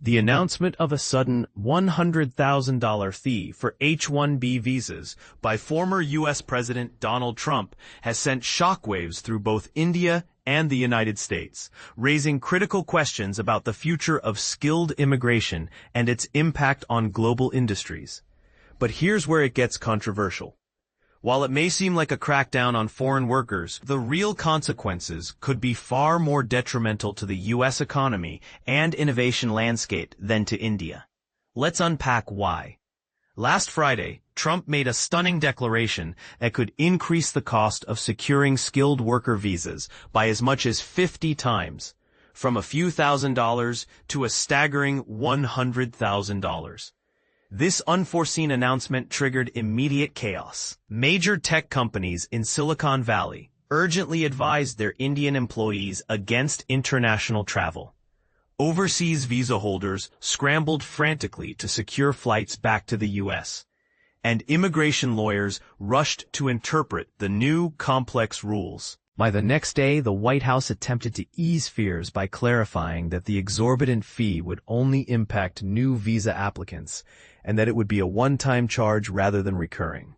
The announcement of a sudden $100,000 fee for H-1B visas by former U.S. President Donald Trump has sent shockwaves through both India and the United States, raising critical questions about the future of skilled immigration and its impact on global industries. But here's where it gets controversial. While it may seem like a crackdown on foreign workers, the real consequences could be far more detrimental to the U.S. economy and innovation landscape than to India. Let's unpack why. Last Friday, Trump made a stunning declaration that could increase the cost of securing skilled worker visas by as much as 50 times, from a few $1,000s to a staggering $100,000. This unforeseen announcement triggered immediate chaos. Major tech companies in Silicon Valley urgently advised their Indian employees against international travel. Overseas visa holders scrambled frantically to secure flights back to the U.S., and immigration lawyers rushed to interpret the new complex rules. By the next day, the White House attempted to ease fears by clarifying that the exorbitant fee would only impact new visa applicants and that it would be a one-time charge rather than recurring.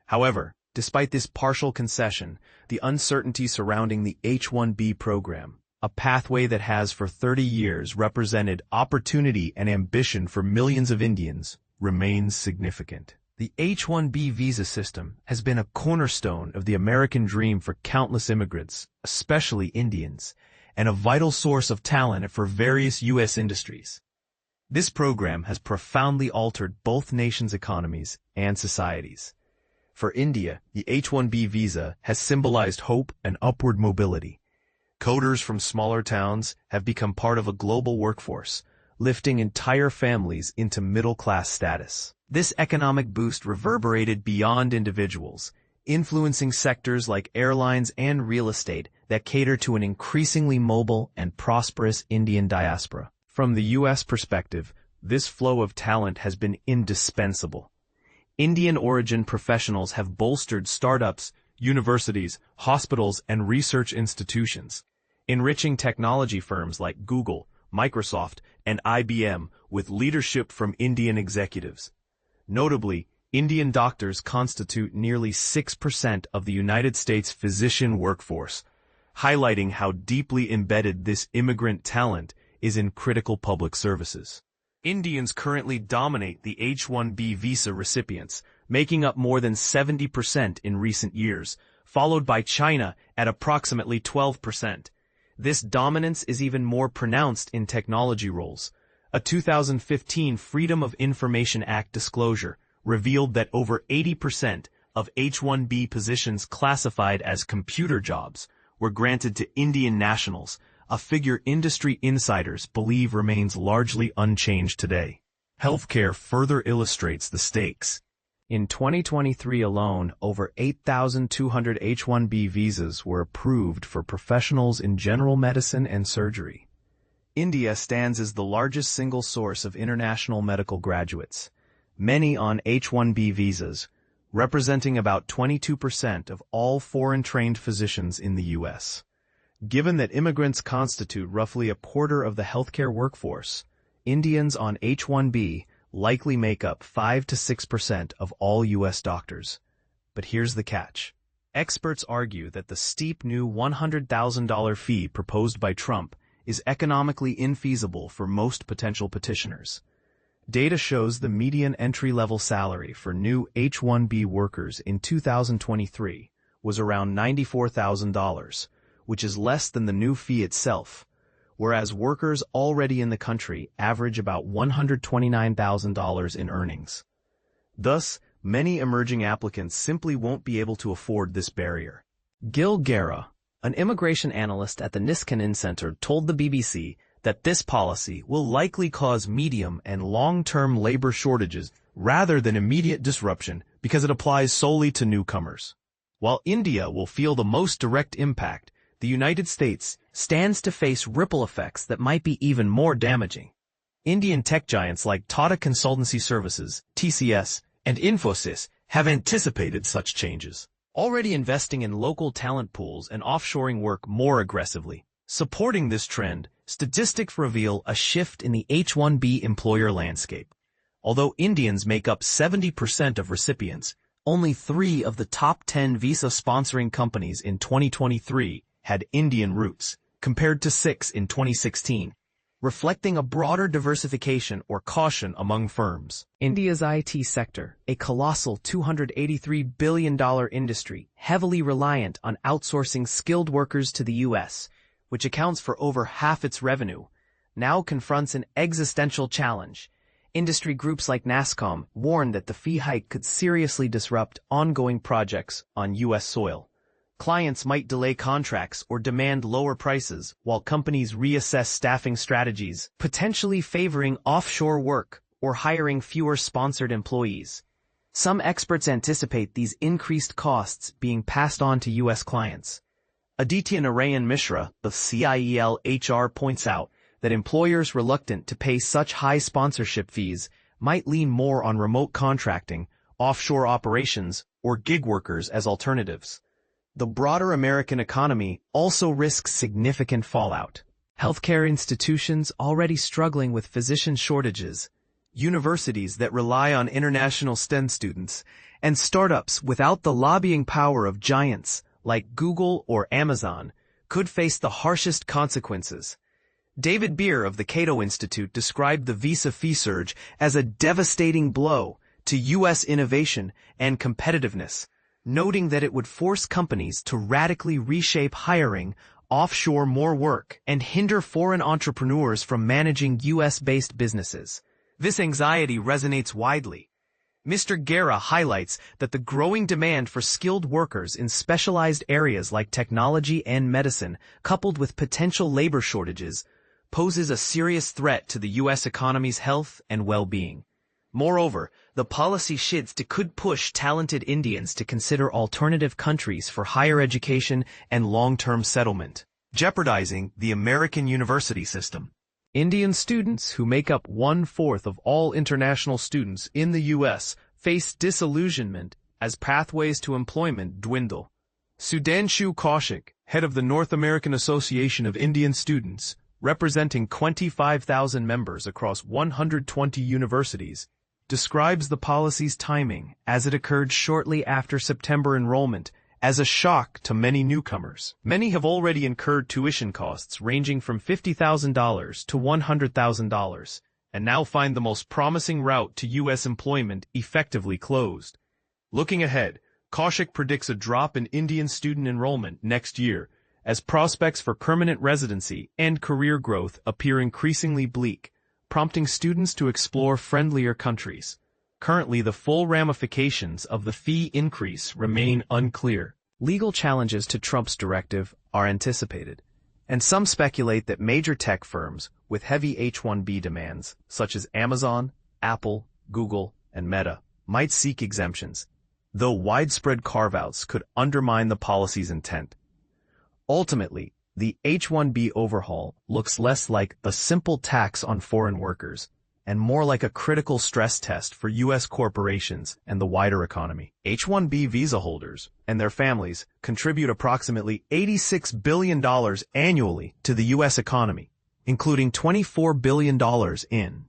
However, despite this partial concession, the uncertainty surrounding the H-1B program, a pathway that has for 30 years represented opportunity and ambition for millions of Indians, remains significant. The H-1B visa system has been a cornerstone of the American dream for countless immigrants, especially Indians, and a vital source of talent for various U.S. industries. This program has profoundly altered both nations' economies and societies. For India, the H-1B visa has symbolized hope and upward mobility. Coders from smaller towns have become part of a global workforce, lifting entire families into middle-class status. This economic boost reverberated beyond individuals, influencing sectors like airlines and real estate that cater to an increasingly mobile and prosperous Indian diaspora. From the U.S. perspective, this flow of talent has been indispensable. Indian-origin professionals have bolstered startups, universities, hospitals, and research institutions, enriching technology firms like Google, Microsoft, and IBM with leadership from Indian executives. Notably, Indian doctors constitute nearly 6% of the United States physician workforce, highlighting how deeply embedded this immigrant talent is in critical public services. Indians currently dominate the H-1B visa recipients, making up more than 70% in recent years, followed by China at approximately 12%. This dominance is even more pronounced in technology roles. A 2015 Freedom of Information Act disclosure revealed that over 80% of H-1B positions classified as computer jobs were granted to Indian nationals, a figure industry insiders believe remains largely unchanged today. Healthcare further illustrates the stakes. In 2023 alone, over 8,200 H-1B visas were approved for professionals in general medicine and surgery. India stands as the largest single source of international medical graduates, many on H-1B visas, representing about 22% of all foreign-trained physicians in the U.S. Given that immigrants constitute roughly a quarter of the healthcare workforce, Indians on H-1B likely make up 5 to 6% of all U.S. doctors. But here's the catch. Experts argue that the steep new $100,000 fee proposed by Trump is economically infeasible for most potential petitioners. Data shows the median entry-level salary for new H-1B workers in 2023 was around $94,000, which is less than the new fee itself, whereas workers already in the country average about $129,000 in earnings. Thus, many emerging applicants simply won't be able to afford this barrier. Gil Guerra, an immigration analyst at the Niskanen Center, told the BBC that this policy will likely cause medium and long-term labor shortages rather than immediate disruption because it applies solely to newcomers. While India will feel the most direct impact, the United States stands to face ripple effects that might be even more damaging. Indian tech giants like Tata Consultancy Services, TCS, and Infosys have anticipated such changes, already investing in local talent pools and offshoring work more aggressively. Supporting this trend, Statistics reveal a shift in the H-1B employer landscape. Although Indians make up 70% of recipients, only 3 of the top 10 visa-sponsoring companies in 2023 had Indian roots, compared to 6 in 2016, reflecting a broader diversification or caution among firms. India's IT sector, a colossal $283 billion industry, heavily reliant on outsourcing skilled workers to the U.S., which accounts for over half its revenue, now confronts an existential challenge. Industry groups like NASSCOM warn that the fee hike could seriously disrupt ongoing projects on U.S. soil. Clients might delay contracts or demand lower prices while companies reassess staffing strategies, potentially favoring offshore work or hiring fewer sponsored employees. Some experts anticipate these increased costs being passed on to U.S. clients. Aditya Narayan Mishra of CIEL HR points out that employers reluctant to pay such high sponsorship fees might lean more on remote contracting, offshore operations, or gig workers as alternatives. The broader American economy also risks significant fallout. Healthcare institutions already struggling with physician shortages, universities that rely on international STEM students, and startups without the lobbying power of giants like Google or Amazon could face the harshest consequences. David Beer of the Cato Institute described the visa fee surge as a devastating blow to U.S. innovation and competitiveness, noting that it would force companies to radically reshape hiring, offshore more work, and hinder foreign entrepreneurs from managing U.S.-based businesses. This anxiety resonates widely. Mr. Guerra highlights that the growing demand for skilled workers in specialized areas like technology and medicine, coupled with potential labor shortages, poses a serious threat to the U.S. economy's health and well-being. Moreover, the policy shift could push talented Indians to consider alternative countries for higher education and long-term settlement, jeopardizing the American university system. Indian students, who make up 1/4 of all international students in the U.S., face disillusionment as pathways to employment dwindle. Sudhanshu Kaushik, head of the North American Association of Indian Students, representing 25,000 members across 120 universities, describes the policy's timing as it occurred shortly after September enrollment as a shock to many newcomers. Many have already incurred tuition costs ranging from $50,000 to $100,000, and now find the most promising route to U.S. employment effectively closed. Looking ahead, Kaushik predicts a drop in Indian student enrollment next year, as prospects for permanent residency and career growth appear increasingly bleak, prompting students to explore friendlier countries. Currently, the full ramifications of the fee increase remain unclear. Legal challenges to Trump's directive are anticipated, and some speculate that major tech firms with heavy H-1B demands, such as Amazon, Apple, Google, and Meta, might seek exemptions, though widespread carve-outs could undermine the policy's intent. Ultimately, the H-1B overhaul looks less like a simple tax on foreign workers and more like a critical stress test for U.S. corporations and the wider economy. H-1B visa holders and their families contribute approximately $86 billion annually to the U.S. economy, including $24 billion in